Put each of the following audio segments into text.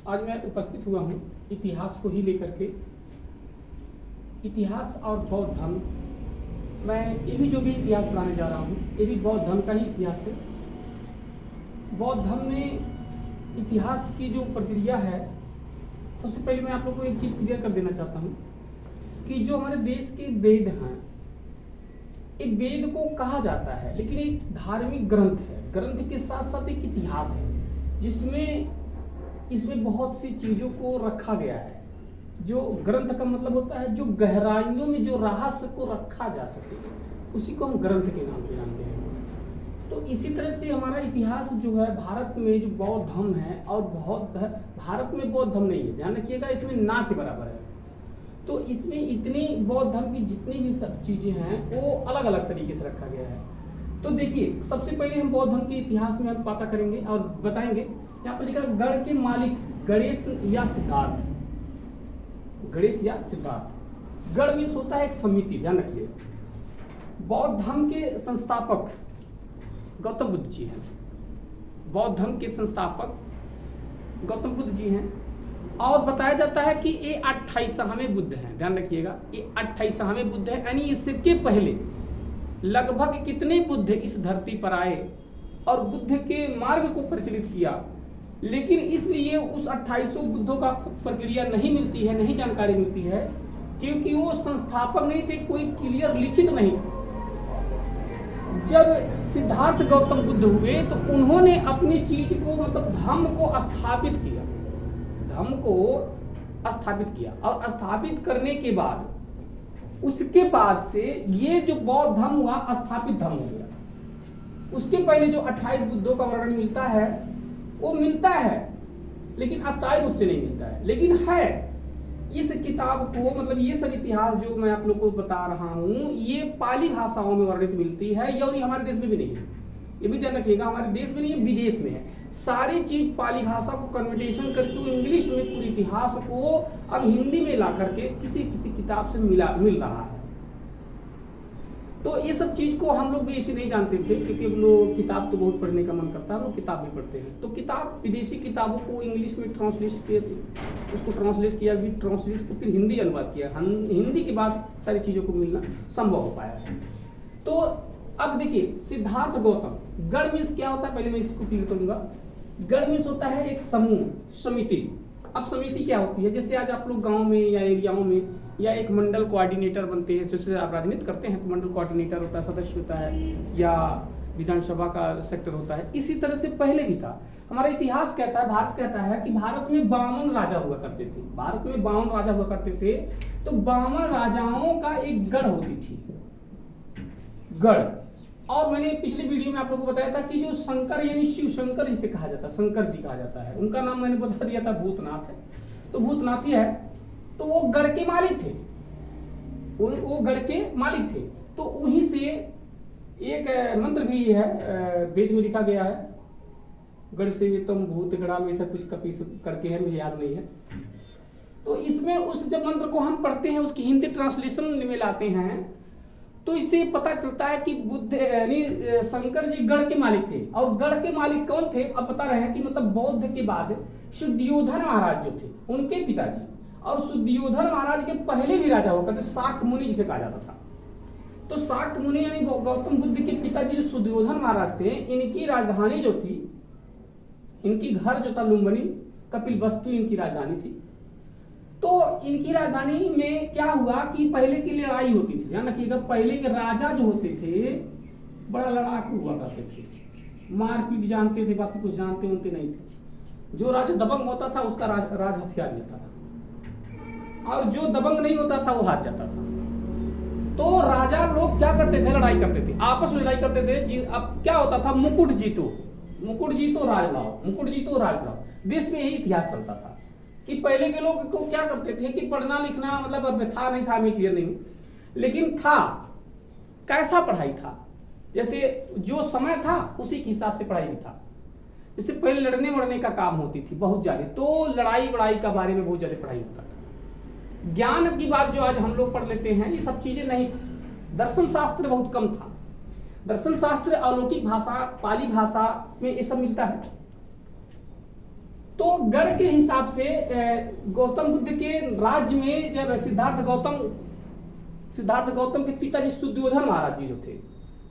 आज मैं उपस्थित हुआ हूँ इतिहास को ही लेकर के। इतिहास और बौद्ध धर्म, मैं ये भी जो भी इतिहास पढ़ाने जा रहा हूँ ये भी बौद्ध धर्म का ही इतिहास है। बौद्ध धर्म में इतिहास की जो प्रक्रिया है, सबसे पहले मैं आप लोगों को एक चीज़ क्लियर कर देना चाहता हूँ कि जो हमारे देश के वेद हैं, एक वेद को कहा जाता है लेकिन एक धार्मिक ग्रंथ है। ग्रंथ के साथ साथ एक इतिहास है जिसमें इसमें बहुत सी चीज़ों को रखा गया है। जो ग्रंथ का मतलब होता है जो गहराइयों में जो रहस्य को रखा जा सके, उसी को हम ग्रंथ के नाम से जानते हैं। तो इसी तरह से हमारा इतिहास जो है, भारत में जो बौद्ध धर्म है और भारत में बौद्ध धर्म नहीं है, ध्यान रखिएगा, इसमें ना के बराबर है। तो इसमें इतनी बौद्ध धर्म की जितनी भी सब चीज़ें हैं वो अलग अलग तरीके से रखा गया है। तो देखिए, सबसे पहले हम बौद्ध धर्म के इतिहास में हम पता करेंगे और बताएंगे। यहाँ पर लिखा गढ़ के मालिक गणेश या सिद्धार्थ। गणेश या सिद्धार्थ। गढ़ मीन्स होता है एक समिति, ध्यान रखिए। बौद्ध धर्म के संस्थापक गौतम बुद्ध जी हैं। बौद्ध धर्म के संस्थापक गौतम बुद्ध जी हैं और बताया जाता है कि ये 28वें बुद्ध हैं। ध्यान रखिएगा, ये 28वें बुद्ध है, यानी इसके पहले लगभग कितने बुद्ध इस धरती पर आए और बुद्ध के मार्ग को प्रचलित किया, लेकिन इसलिए उस 2800 बुद्धों का प्रक्रिया नहीं मिलती है, नहीं जानकारी मिलती है, क्योंकि वो संस्थापक नहीं थे, कोई क्लियर लिखित नहीं था। जब सिद्धार्थ गौतम बुद्ध हुए तो उन्होंने अपनी चीज को, मतलब धर्म को स्थापित किया। धर्म को स्थापित किया और स्थापित करने के बाद उसके बाद से ये जो बौद्ध धर्म हुआ स्थापित धर्म हो गया। उसके पहले जो 28 बुद्धों का वर्णन मिलता है वो मिलता है लेकिन अस्थायी रूप से नहीं मिलता है, लेकिन है इस किताब को, मतलब ये सब इतिहास जो मैं आप लोग को बता रहा हूँ ये पाली भाषाओं में वर्णित मिलती है। ये और ये हमारे देश में भी नहीं है, ये भी ध्यान रखिएगा, हमारे देश में नहीं है, विदेश में है। सारी चीज पाली भाषा को कन्वर्टेशन करके इंग्लिश में पूरी इतिहास को अब हिंदी में ला करके किसी किसी किताब से मिल रहा है। तो ये सब चीज को हम लोग भी इसे नहीं जानते थे, क्योंकि हम लोग किताब तो बहुत पढ़ने का मन करता है, हम लोग किताब भी पढ़ते हैं। तो किताब, विदेशी किताबों को इंग्लिश में ट्रांसलेट किया, उसको ट्रांसलेट किया, भी ट्रांसलेट को फिर हिंदी अनुवाद किया, हिंदी के बाद सारी चीज़ों को मिलना संभव हो पाया है। तो अब देखिए, सिद्धार्थ गौतम, गढ़ मीन्स क्या होता है, पहले मैं इसको क्लियर करूंगा। गढ़ मीन्स होता है एक समूह, समिति। अब समिति क्या होती है, जैसे आज आप लोग गाँव में या एरियाओं में या एक मंडल कोऑर्डिनेटर बनते हैं, जैसे आप राजनीति करते हैं तो मंडल कोऑर्डिनेटर होता है, सदस्य होता है, या विधानसभा का सेक्टर होता है। इसी तरह से पहले भी था। हमारा इतिहास कहता है, भारत कहता है कि भारत में 52 राजा हुआ करते थे। भारत में 52 राजा हुआ करते थे। तो 52 राजाओं का एक गढ़ होती थी, गढ़। और मैंने पिछले वीडियो में आप लोगों को बताया था कि जो शंकर यानी शिव शंकर जिसे कहा जाता है, शंकर जी कहा जाता है, उनका नाम मैंने बता दिया था भूतनाथ है। तो भूतनाथ ही है, तो वो गढ़ के मालिक थे, वो गढ़ के मालिक थे। तो वहीं से एक मंत्र भी है, वेद में लिखा गया है, गढ़ से तुम भूत गढ़ा में, ऐसा कुछ कपी करके है, मुझे याद नहीं है। तो इसमें उस जब मंत्र को हम पढ़ते हैं, उसकी हिंदी ट्रांसलेशन में लाते हैं, तो इससे पता चलता है कि बुद्ध यानी शंकर जी गढ़ के मालिक थे। और गढ़ के मालिक कौन थे, अब बता रहे हैं कि मतलब बौद्ध के बाद सुद्योधन महाराज जो थे, उनके पिताजी, और सुद्योधन महाराज के पहले भी राजा होकर थे, शाक्य मुनि जिसे कहा जाता था। तो शाक्य मुनि यानी गौतम बुद्ध के पिताजी जो सुद्योधन महाराज थे, इनकी राजधानी जो थी, इनकी घर जो था लुम्बिनी, कपिलवस्तु इनकी राजधानी थी। तो इनकी राजधानी में क्या हुआ कि पहले की लड़ाई होती थी, ध्यान रखिएगा, पहले के राजा जो होते थे बड़ा लड़ाकू हुआ करते थे, मारपीट जानते थे, बाकी कुछ जानते उनते नहीं थे। जो राजा दबंग होता था उसका राज हथियार लेता था, और जो दबंग नहीं होता था वो हार जाता था। तो राजा लोग क्या करते थे, लड़ाई करते थे, आपस में लड़ाई करते थे। अब क्या होता था, मुकुट जीतो राज लाओ, मुकुट जीतो राज लाओ। देश में यही इतिहास चलता था कि पहले के लोग को क्या करते थे कि पढ़ना लिखना, मतलब अब था नहीं था, मैं क्लियर नहीं हूं, लेकिन था, कैसा पढ़ाई था, जैसे जो समय था उसी के हिसाब से पढ़ाई भी था। जैसे पहले लड़ने वड़ने का काम होती थी बहुत ज्यादा, तो लड़ाई वड़ाई का बारे में बहुत ज्यादा पढ़ाई होता था। ज्ञान की बात जो आज हम लोग पढ़ लेते हैं, ये सब चीजें नहीं थी। दर्शन शास्त्र बहुत कम था। दर्शन शास्त्र, अलौकिक भाषा, पाली भाषा में ये सब मिलता है। तो गढ़ के हिसाब से गौतम बुद्ध के राज्य में जब सिद्धार्थ गौतम के पिताजी सुद्योधन महाराज जी जो थे,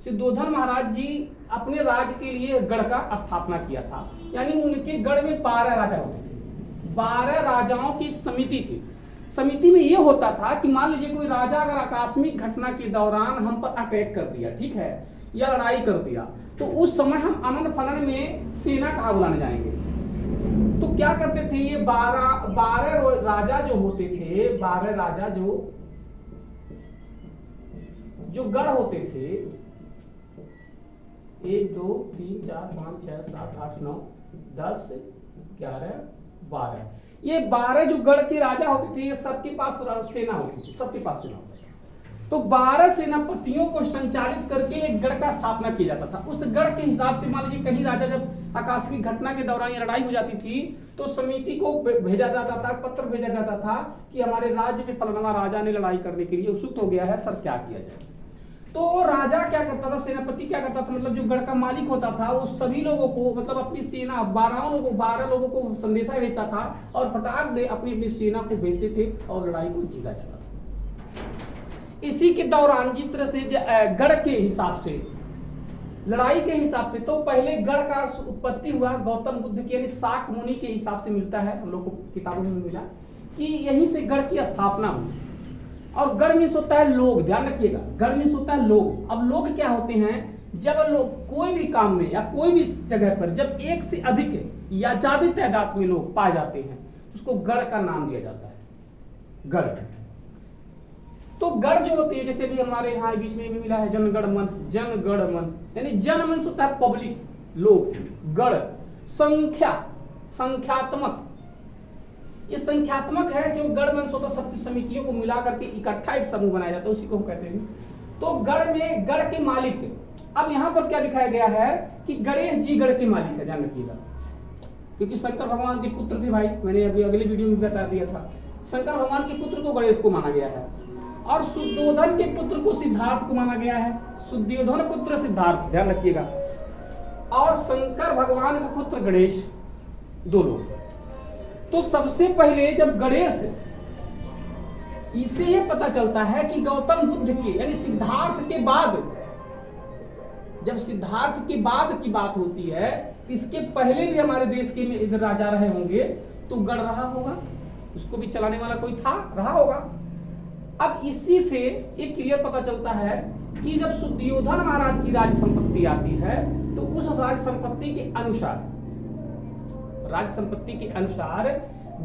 सुद्योधन महाराज जी अपने राज्य के लिए गढ़ का स्थापना किया था। यानी उनके गढ़ में 12 राजा होते थे, 12 राजाओं की एक समिति थी। समिति में यह होता था कि मान लीजिए कोई राजा अगर आकस्मिक घटना के दौरान हम पर अटैक कर दिया, ठीक है, या लड़ाई कर दिया, तो उस समय हम अनन फनन में सेना कहाँ बुलाने जाएंगे। तो क्या करते थे ये 12 राजा जो होते थे, 12 राजा जो गढ़ होते थे, 1 2 3 4 5 6 7 8 9 10 11 12, ये 12 जो गढ़ के राजा होते थे, ये सबके पास सेना होती थी, सबके पास सेना होती थी। तो 12 सेनापतियों को संचालित करके एक गढ़ का स्थापना किया जाता था। उस गढ़ के हिसाब से मान लीजिए कहीं राजा जब आकस्मिक घटना के दौरान ये लड़ाई हो जाती थी, तो समिति को भेजा जाता था, पत्र भेजा जाता था कि हमारे राज्य में फलाना राजा ने लड़ाई करने के लिए उत्सुक हो गया है, सर क्या किया जाए। तो राजा क्या करता था, सेनापति क्या करता था, मतलब जो गढ़ का मालिक होता था, वो सभी लोगों को, मतलब अपनी सेना 12 लोगों को संदेशा भेजता था और फटाक दे अपनी अपनी सेना को भेजते थे और लड़ाई को जीता जाता था। इसी के दौरान जिस तरह से गढ़ के हिसाब से, लड़ाई के हिसाब से, तो पहले गढ़ का उत्पत्ति हुआ गौतम बुद्ध के यानी शाक मुनि के हिसाब से मिलता है, हम लोग को किताबों में मिला कि यहीं से गढ़ की स्थापना हुई। और गढ़ मीन्स होता है लोग, ध्यान रखिएगा, गढ़ मीन्स होता है लोग। अब लोग क्या होते हैं, जब लोग कोई भी काम में या कोई भी जगह पर जब एक से अधिक या ज्यादा तादाद में लोग पाए जाते हैं, उसको गढ़ का नाम दिया जाता है, गढ़। तो गढ़ जो होती है, जैसे भी हमारे यहाँ बीच में भी मिला है जनगण मन, यानी जन मन होता है पब्लिक, लोग, गढ़ संख्यात्मक, ये संख्यात्मक है। जो गढ़ में सब समितियों को मिला करके इकट्ठा एक समूह बनाया जाता है, उसी को हम कहते हैं। तो गढ़ में गढ़ के मालिक, अब यहाँ पर क्या दिखाया गया है कि गणेश जी गढ़ के मालिक है, ध्यान रखिएगा, क्योंकि शंकर भगवान के पुत्र थे भाई, मैंने अभी अगले वीडियो में बता दिया था। शंकर भगवान के पुत्र को गणेश को माना गया है और सुद्योधन के पुत्र को सिद्धार्थ को माना गया है, सुद्योधन पुत्र सिद्धार्थ, ध्यान रखिएगा, और शंकर भगवान का पुत्र गणेश, दो लोग। तो सबसे पहले जब गणेश, इससे यह पता चलता है कि गौतम बुद्ध के यानी सिद्धार्थ के बाद, जब सिद्धार्थ के बाद की बात होती है, इसके पहले भी हमारे देश के में इधर राजा रहे होंगे, तो गढ़ रहा होगा, उसको भी चलाने वाला कोई था, रहा होगा। अब इसी से एक क्लियर पता चलता है कि जब सुद्योधन महाराज की राज संपत्ति आती है, तो उस राज संपत्ति के अनुसार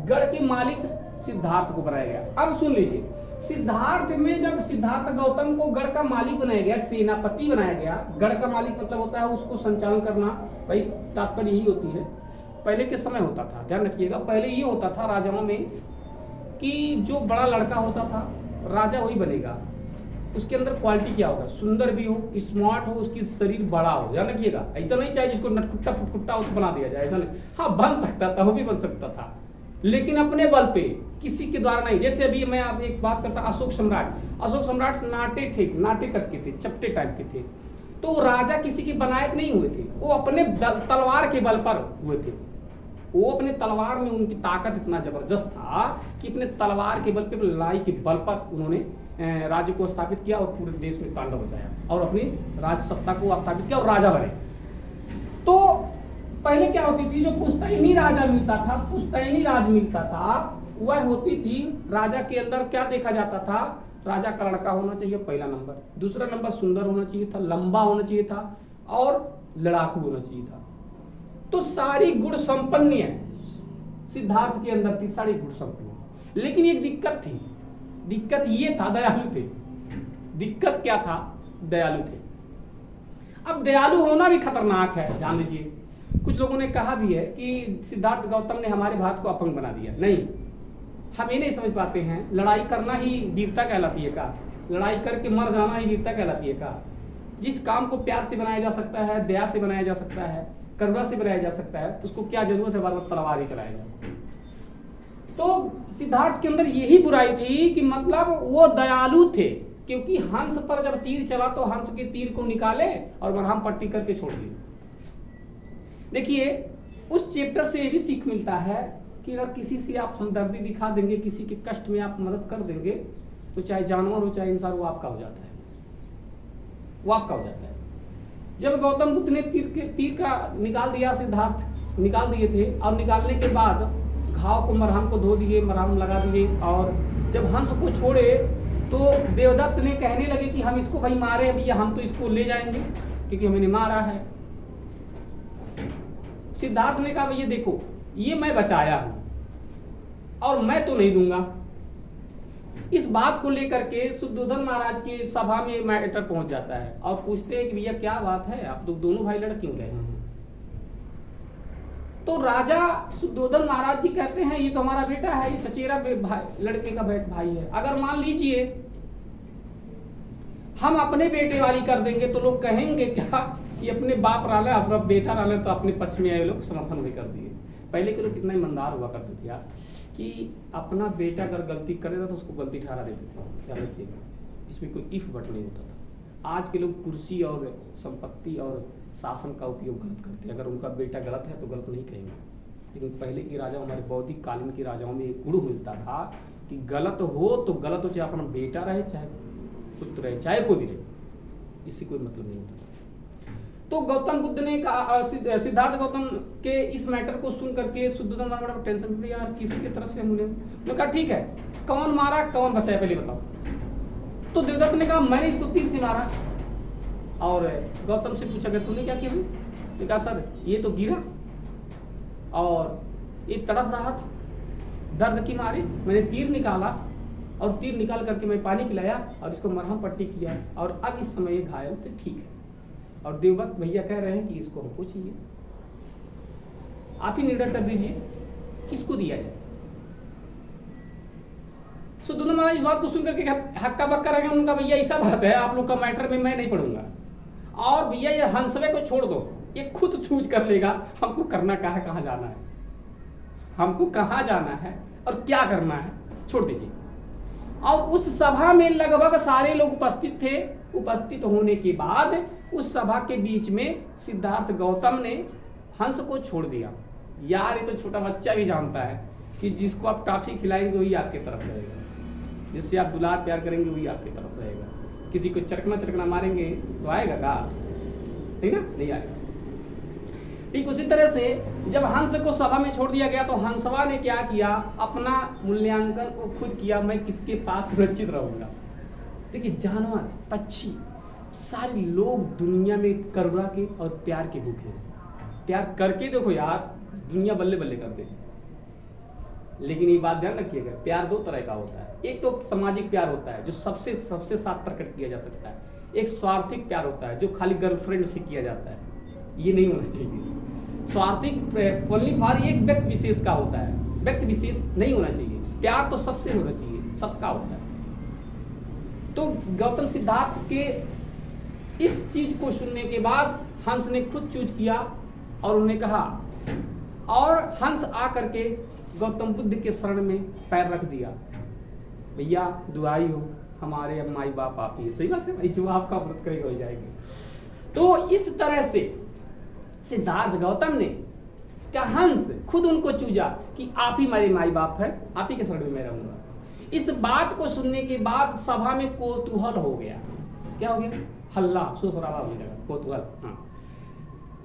गढ़ के मालिक सिद्धार्थ को बनाया गया। अब सुन लीजिए, सिद्धार्थ में जब सिद्धार्थ गौतम को गढ़ का मालिक बनाया गया, सेनापति बनाया गया, गढ़ का मालिक मतलब होता है उसको संचालन करना, भाई तात्पर्य यही होती है। पहले के समय होता था, ध्यान रखिएगा, पहले ये होता था राजाओं में कि जो बड़ा लड़का होता था राजा वही बनेगा, उसके अंदर क्वालिटी क्या होगा, सुंदर भी हो, स्मार्ट हो, उसकी शरीर बड़ा हो, ध्यान रखिएगा। ऐसा नहीं चाहिए जिसको नटखुट्टा फुटकुट्टा हो तो बना दिया जाए, ऐसा नहीं। हाँ, बन सकता था, वो भी बन सकता था, लेकिन अपने बल पे, किसी के द्वारा नहीं। जैसे अभी मैं आप एक बात करता, अशोक सम्राट नाटे थे, नाटे कट के थे, चपटे टाइप के थे, तो राजा किसी के बनायक नहीं हुए थे, वो अपने तलवार के बल पर हुए थे। वो अपने तलवार में उनकी ताकत इतना जबरदस्त था कि अपने तलवार के बल पे, लड़ाई के बल पर उन्होंने राज्य को स्थापित किया और पूरे देश में तांडव बजाया और अपनी राज सत्ता को स्थापित किया और राजा बने। तो पहले क्या होती थी, जो पुश्तैनी राजा मिलता था, वह होती थी, राजा के अंदर क्या देखा जाता था, राजा का लड़का होना चाहिए पहला नंबर, दूसरा नंबर सुंदर होना चाहिए था, लंबा होना चाहिए था और लड़ाकू होना चाहिए था। तो सारी गुण संपन्न है सिद्धार्थ के अंदर थी, सारी गुण संपन्न। लेकिन एक दिक्कत थी, दिक्कत ये था, दयालु थे। दिक्कत क्या था, दयालु थे। अब दयालु होना भी खतरनाक है, जान लीजिए। कुछ लोगों ने कहा भी है कि सिद्धार्थ गौतम ने हमारे भारत को अपंग बना दिया। नहीं, हम ये नहीं समझ पाते हैं, लड़ाई करना ही वीरता कहलाती है का, लड़ाई करके मर जाना ही वीरता कहलाती है का। जिस काम को प्यार से बनाया जा सकता है, दया से बनाया जा सकता है, करुणा से बनाया जा सकता है, उसको क्या जरूरत है बार बार तलवार ही चलाया जाए। तो सिद्धार्थ के अंदर यही बुराई थी कि मतलब वो दयालु थे, क्योंकि हंस पर जब तीर चला तो हंस के तीर को निकाले और मरहम पट्टी करके छोड़ दिए। देखिए उस चैप्टर से ये भी सीख मिलता है कि अगर किसी से आप हमदर्दी दिखा देंगे, किसी के कष्ट में आप मदद कर देंगे, तो चाहे जानवर हो चाहे इंसान, वो आपका हो जाता है, वो आपका हो जाता है। जब गौतम बुद्ध ने तीर का निकाल दिया, सिद्धार्थ निकाल दिए थे, और निकालने के बाद घाव को मरहम को धो दिए, मरहम लगा दिए, और जब हंस को छोड़े तो देवदत्त ने कहने लगे कि हम इसको भाई मारे भैया, हम तो इसको ले जाएंगे क्योंकि हमने मारा है। सिद्धार्थ ने कहा भैया देखो ये मैं बचाया हूं और मैं तो नहीं दूंगा। इस बात को लेकर के शुद्धोधन महाराज की सभा में मैटर पहुंच जाता है और पूछते हैं कि भैया क्या बात है, आप लोग दोनों भाई लड़ क्यों रहे हैं? तो राजा शुद्धोधन महाराज जी कहते हैं ये तो हमारा बेटा है, ये चचेरा भाई, लड़के का भाई है। अगर मान लीजिए हम अपने बेटे वाली कर देंगे तो लोग कहेंगे क्या कि अपने बाप राले अपना बेटा राले, तो अपने पक्ष में आए लोग समर्थन भी कर दिए। पहले के लोग कितना ईमानदार हुआ करते थे यार, कि अपना बेटा अगर गलती कर देता तो उसको गलती ठहरा देते थे, क्या रखिएगा, इसमें कोई इफ बट नहीं होता था। आज के लोग कुर्सी और संपत्ति और शासन का उपयोग गलत करते हैं, अगर उनका बेटा गलत है तो गलत नहीं कहेंगे। लेकिन पहले की राजाओं, हमारे बौद्धिक कालीन के राजाओं में एक गुण मिलता था कि गलत हो तो गलत हो, चाहे अपना बेटा रहे, चाहे पुत्र रहे, चाहे कोई भी रहे, इससे कोई मतलब नहीं होता। तो गौतम बुद्ध ने कहा, सिद्धार्थ गौतम के इस मैटर को सुन करके शुद्धोधन बड़ा टेंशन में, यार किसकी तरफ से हमने कहा ठीक है, कौन मारा कौन बचाया पहले बताओ। तो देवदत्त ने कहा मैंने इसको तीर से मारा। और गौतम से पूछा गया तूने क्या किया? तो कहा सर ये तो गिरा और ये तड़प रहा था, दर्द की मारे मैंने तीर निकाला और तीर निकाल करके मैं पानी पिलाया और इसको मरहम पट्टी किया और अब इस समय ये घायल से ठीक है। और देवदत्त भैया कह रहे हैं कि इसको हमको चाहिए, आप ही निर्णय कर दीजिए किसको दिया जाए। शुद्धोधन महाराज इस बात को सुनकर के हक्का बक्का रह गए। उनका भैया ऐसा बात है, आप लोग का मैटर में मैं नहीं पढ़ूंगा, और भैया ये हंसवे को छोड़ दो, ये खुद चूज कर लेगा हमको करना क्या है, कहाँ जाना है, हमको कहाँ जाना है और क्या करना है, छोड़ दीजिए। और उस सभा में लगभग सारे लोग उपस्थित थे। उपस्थित होने के बाद उस सभा के बीच में सिद्धार्थ गौतम ने हंस को छोड़ दिया। यार ये तो छोटा बच्चा भी जानता है कि जिसको आप टॉफी खिलाएंगे वही आपके तरफ रहेगा, जिससे आप दुलार प्यार करेंगे वही आपकी तरफ रहेगा। किसी को चरकना मारेंगे तो आएगा का, ठीक ना, नहीं आएगा। ठीक उसी तरह से जब हंस को सभा में छोड़ दिया गया तो हंसवा ने क्या किया, अपना मूल्यांकन को खुद किया, मैं किसके पास सुरक्षित रहूंगा। देखिए जानवर, पक्षी, सारे लोग दुनिया में करुणा के और प्यार के भूखे हैं। प्यार करके देखो यार, दुनिया बल्ले बल्ले करते हैं। लेकिन ये बात ध्यान रखिएगा, प्यार दो तरह का होता है। एक तो सामाजिक प्यार होता है जो सबसे साथ प्रकट किया जा सकता है। एक स्वार्थिक प्यार होता है जो खाली गर्लफ्रेंड से किया जाता है, ये नहीं होना चाहिए। स्वार्थिक ओनली फॉर एक व्यक्ति विशेष का होता है, व्यक्ति विशेष नहीं होना चाहिए। प्यार तो सबसे होना चाहिए, सबका होता है। तो गौतम सिद्धार्थ के इस चीज को सुनने के बाद हंस ने खुद चूज किया और उन्होंने कहा, और हंस आकर के गौतम बुद्ध के शरण में पैर रख दिया। भैया दुआई हो, हमारे अब माई बाप आप ही, सही बात है भाई, जो आपका व्रत करेगा हो जाएगी। तो इस तरह से सिद्धार्थ गौतम ने क्या, हंस खुद उनको चूजा कि आप ही मेरे माई बाप है, आप ही के शरण में मैं रहूंगा। इस बात को सुनने के बाद सभा में कौतूहल हो गया। क्या हो गया? हल्ला, शोर-शराबा होने लगा, कौतूहल। हाँ,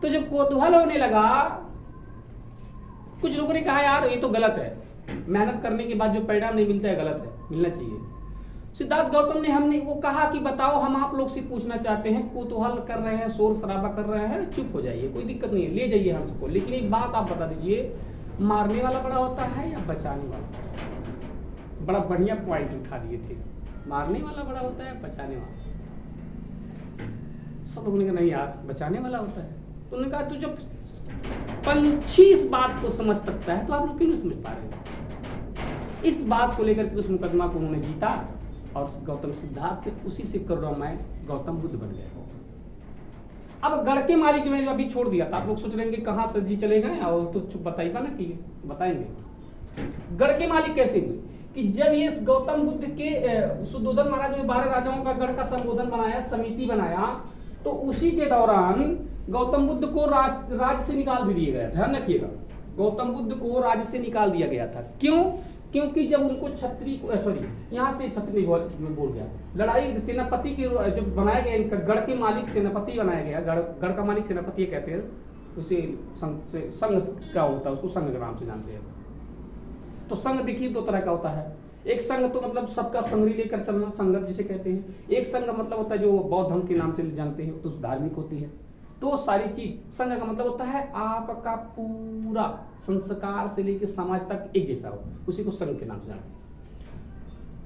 तो जब कौतूहल होने लगा, कुछ लोगों ने कहा यार ये तो गलत है, मेहनत करने के बाद जो परिणाम नहीं मिलता है गलत है, मिलना चाहिए। सिद्धार्थ गौतम ने हमने वो कहा कि बताओ, हम आप लोग से पूछना चाहते हैं, कौतूहल कर रहे हैं, शोर शराबा कर रहे हैं, चुप हो जाइए, कोई दिक्कत नहीं है, ले जाइए हंस को। लेकिन एक बात आप बता दीजिए, मारने वाला बड़ा होता है या बचाने वाला? बड़ा बढ़िया पॉइंट उठा दिए थे, मारने वाला बड़ा होता है बचाने वाला? सब लोगों ने कहा नहीं यार बचाने वाला होता है। तो उन्होंने कहा तो जब पंछी इस बात को समझ सकता है तो आप लोग क्यों नहीं समझ पा रहे? इस बात को लेकर के उस मुकदमा को उन्होंने जीता और गौतम सिद्धार्थ उसी से करुणामय गौतम बुद्ध बन गए। अब गढ़ के मालिक ने अभी छोड़ दिया था, आप लोग सोच रहे हैं कहाँ सर जी चले गए, और तो बताइएगा ना कि बताएंगे। गढ़ के मालिक कैसे हुए कि जब ये गौतम बुद्ध के सुद्धोधन महाराज ने 12 राजाओं का गढ़ का संबोधन बनाया, समिति बनाया, तो उसी के दौरान गौतम बुद्ध को राज से निकाल भी दिया गया था। ध्यान रखिएगा, गौतम बुद्ध को राज्य से निकाल दिया गया था। क्यों? क्योंकि जब उनको यहाँ से छत्री बोल गया, लड़ाई सेनापति के जब बनाया गया, इनका गढ़ के मालिक सेनापति बनाया गया, गढ़ का मालिक सेनापति कहते हैं उसे, संघ क्या होता है उसको संघ के नाम से जानते हैं। तो संघ देखिए 2 तरह का होता है। एक संघ तो मतलब सबका संगरी लेकर चलना, संगत जिसे कहते हैं। एक संघ मतलब होता है जो बौद्ध धर्म के नाम से जानते हैं, तो धार्मिक होती है। तो सारी चीज, संघ का मतलब होता है आपका पूरा संस्कार से लेकर समाज तक एक जैसा हो, उसी को संघ के नाम से जानते हैं।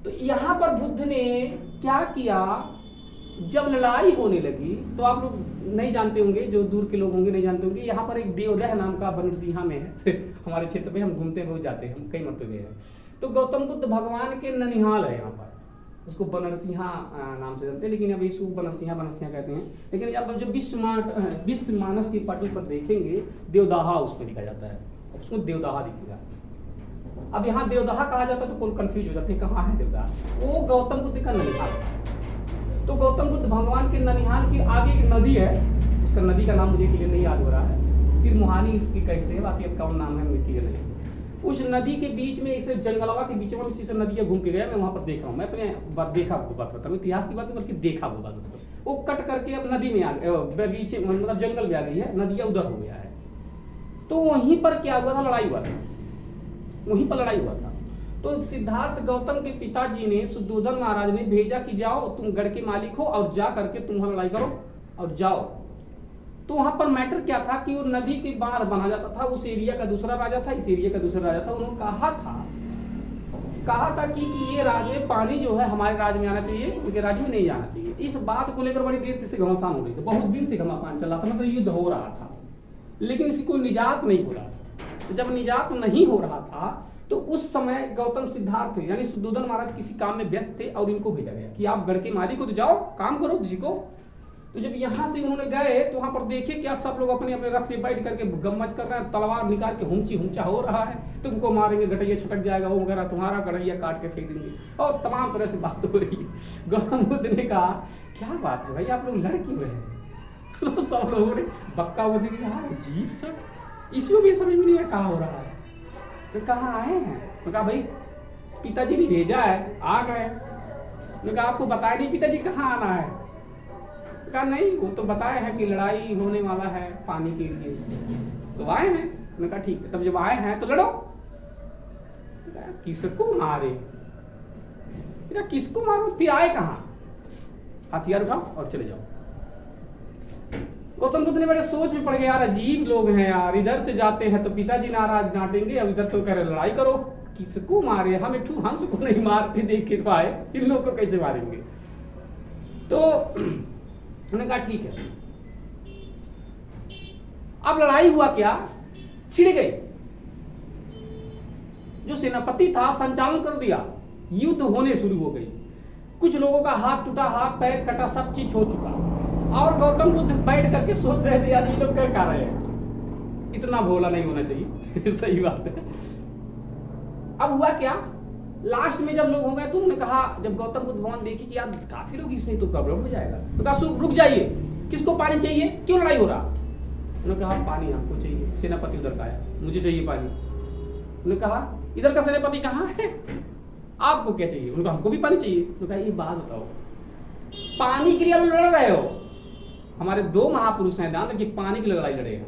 तो यहाँ पर बुद्ध ने क्या किया, जब लड़ाई होने लगी, तो आप लोग नहीं जानते होंगे, जो दूर के लोग होंगे नहीं जानते होंगे, यहाँ पर एक देवदह नाम का बनरसिंहा में है हमारे क्षेत्र में हम घूमते बहुत जाते हैं, हम कई मरतबे हैं। तो गौतम बुद्ध भगवान के ननिहाल है यहाँ पर, उसको बनरसिंहा नाम से जानते हैं, लेकिन अब इसको बनरसिंहा कहते हैं। लेकिन अब जो विश्व मानस की पटल पर देखेंगे, देवदाहा उसको लिखा जाता है, उसको देवदाहा दिखेगा। अब यहाँ देवदाहा कहा जाता है तो कोई कंफ्यूज हो जाते हैं, कहाँ है देवदाहा? वो गौतम बुद्ध का ननिहाल। तो गौतम बुद्ध भगवान के ननिहाल के आगे एक नदी है, उसका नदी का नाम मुझे क्लियर नहीं याद हो रहा है, तिरमुहानी इसकी कहीं से, बाकी अब कौन नाम है मुझे क्लियर नहीं। उस नदी के बीच में, इसे जंगलवा के बीच में इसी से नदियाँ घूम के गया, मैं वहाँ पर देख रहा हूँ, मैं अपने देखा आपको बात बताऊँ, इतिहास की बात नहीं बल्कि देखा वो बात बताऊँ। वो कट करके अब नदी में आ गए, बगीचे मतलब जंगल में आ गई है, नदियाँ उधर हो गया है। तो वहीं पर क्या हुआ था, लड़ाई हुआ था, वहीं पर लड़ाई हुआ था। तो सिद्धार्थ गौतम के पिताजी ने, सुद्धोधन महाराज ने भेजा कि जाओ तुम गढ़ के मालिक हो और जा करके तुम वहां लड़ाई करो और जाओ। तो वहां पर मैटर क्या था कि वो नदी के बाहर बना जाता था, उस एरिया का दूसरा राजा था, इस एरिया का दूसरा राजा था। उन्होंने कहा था कि ये राजे पानी जो है हमारे राज्य में आना चाहिए, उनके राज्य में नहीं जाना चाहिए। इस बात को लेकर बड़ी देर से घमासान हो रही थी, बहुत दिन से घमासान चल रहा था, मतलब युद्ध हो रहा था, लेकिन इसकी कोई निजात नहीं हो रहा था। तो जब निजात नहीं हो रहा था तो उस समय गौतम सिद्धार्थ यानी सुद्धोधन महाराज किसी काम में व्यस्त थे और इनको भेजा गया कि आप गढ़ के मालिक को तो जाओ काम करो किसी को। तो जब यहाँ से उन्होंने गए तो वहां पर देखे क्या सब लोग अपने अपने रथ पे बैठ करके गम्मच कर रहे हैं, तलवार निकाल के हुंचा हो रहा है, तुमको मारेंगे, गटैया छटक जाएगा वो वगैरह, तुम्हारा गड़ैया काट के फेंक देंगे, और तमाम तरह से बात हो रही है। गौतम बुद्ध ने कहा क्या बात है भाई, आप लोग लड़ क्यों रहे? तो सब लोगों ने बक्का बुद्ध ने कहा अजीब सा, इसको भी समझ में नहीं है कहा हो रहा है। तो कहाँ आए हैं? तो कहा भाई पिताजी ने भेजा है, आ गए। तो कहा आपको बताया नहीं पिताजी कहाँ आना है? तो कहा नहीं, वो तो बताया है कि लड़ाई होने वाला है पानी के लिए, तो आए हैं। मैंने कहा ठीक है, तब जब आए हैं तो लड़ो। किसको मारे? किसको मारो? फिर आए कहाँ? हथियार उठाओ और चले जाओ। गौतम बुद्ध ने बड़े सोच में पड़ गए, यार अजीब लोग हैं यार, इधर से जाते हैं तो पिताजी नाराज डांटेंगे, अब इधर तो कह रहे लड़ाई करो, किसको मारे? हम एक हंस को नहीं मारते देख के पाए, इन लोग को कैसे मारेंगे? तो उन्होंने कहा ठीक है। अब लड़ाई हुआ क्या, छिड़ गई। जो सेनापति था संचालन कर दिया, युद्ध होने शुरू हो गई। कुछ लोगों का हाथ टूटा, हाथ पैर कटा, सब चीज हो चुका, और गौतम बुद्ध बैठ करके सोच रहे थे यार ये लोग क्या रहे हैं, इतना भोला नहीं होना चाहिए सही बात है। अब हुआ क्या, लास्ट में जब लोग हो गए तो उन्होंने कहा, जब गौतम बुद्ध भगवान देखे कि यार काफी लोग इसमें तो गड़बड़ हो जाएगा, तो कहा रुक जाइए, किसको पानी चाहिए, क्यों लड़ाई हो रहा? उन्होंने कहा पानी आपको चाहिए। सेनापति उधर का आया, मुझे चाहिए पानी। उन्होंने कहा इधर का सेनापति कहाँ है, आपको क्या चाहिए? उन्होंने कहा हमको भी पानी चाहिए। उन्होंने कहा ये बात बताओ, पानी के लिए आप लड़ रहे हो? हमारे 2 महापुरुष हैं, ध्यान रखिए, पानी के लिए लड़ाई लड़े हैं।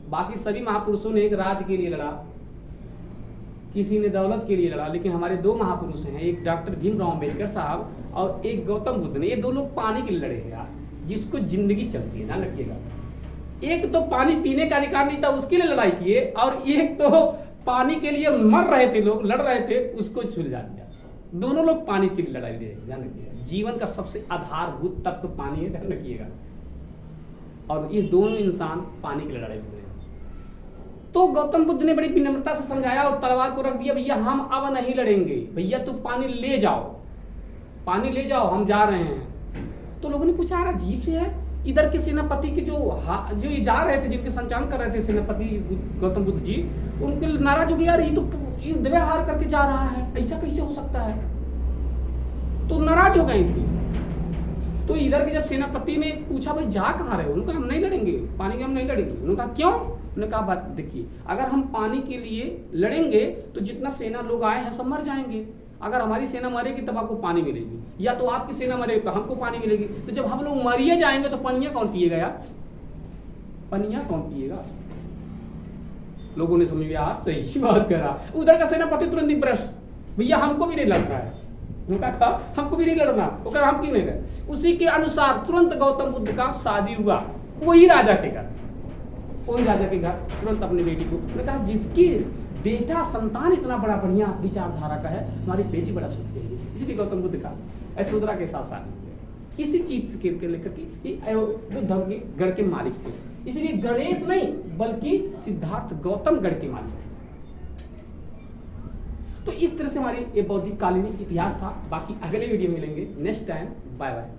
बाकी सभी महापुरुषों ने एक राज के लिए लड़ा, किसी ने दौलत के लिए लड़ा, लेकिन हमारे 2 महापुरुष हैं, एक डॉक्टर भीमराव अम्बेडकर साहब और एक गौतम बुद्ध ने, ये 2 लोग पानी के लिए लड़े हैं यार, जिसको जिंदगी चलती है, ध्यान रखिएगा। एक तो पानी पीने का अधिकार नहीं था उसके लिए लड़ाई किए, और एक तो पानी के लिए मर रहे थे लोग, लड़ रहे थे, उसको सुलझा दिया। दोनों लोग पानी के लिए लड़ाई लड़े, ध्यान रखिएगा। जीवन का सबसे आधारभूत तत्व तो पानी है, ध्यान रखिएगा। और ये दोनों इंसान पानी के लिए लड़ाई लड़ रहे हैं। तो गौतम बुद्ध ने बड़ी विनम्रता से समझाया और तलवार को रख दिया, भैया हम अब नहीं लड़ेंगे, भैया तुम पानी ले जाओ, पानी ले जाओ, हम जा रहे हैं। तो लोगों ने पूछा यार अजीब से है, इधर के सेनापति के जो ये जा रहे थे, जिनके संचालन कर रहे थे सेनापति गौतम बुद्ध जी, उनके नाराज हो गए, यार ये तो युद्ध व्यवहार करके जा रहा है, ऐसा कैसे हो सकता है? तो नाराज हो गए थे। तो इधर के जब सेनापति ने पूछा भाई जा कहाँ रहे हो, उनका हम नहीं लड़ेंगे, पानी में हम नहीं लड़ेंगे। उन्होंने कहा क्यों? उन्होंने कहा बात देखिए, अगर हम पानी के लिए लड़ेंगे तो जितना सेना लोग आए हैं सब मर जाएंगे, अगर हमारी सेना मरेगी तब आपको पानी मिलेगी, या तो आपकी सेना मरेगी तो हमको पानी मिलेगी। तो जब हम लोग मरिए जाएंगे तो पनिया कौन पिएगा यार? पनिया कौन पिएगा? लोगों ने समझ लिया सही बात करा। उधर का सेनापति तुरंत निब्रश, भैया हमको भी नहीं लड़ना है। उनका कहा हमको भी नहीं लड़ना, वो कहा हम क्यों नहीं लड़े। उसी के अनुसार तुरंत गौतम बुद्ध का शादी हुआ, वही राजा के घर, वही राजा के घर तुरंत अपनी बेटी को। उन्होंने कहा जिसकी बेटा संतान इतना बड़ा बढ़िया विचारधारा का है, हमारी बेटी बड़ा सुख देगी। इसलिए गौतम बुद्ध का यशोधरा के साथ शादी हुई। इसी चीज के लेकर के ये बुद्ध के गढ़ के मालिक थे, इसलिए गणेश नहीं बल्कि सिद्धार्थ गौतम गढ़ के मालिक थे। तो इस तरह से हमारे ये बौद्धिक कालीन इतिहास था। बाकी अगले वीडियो में मिलेंगे नेक्स्ट टाइम। Bye bye.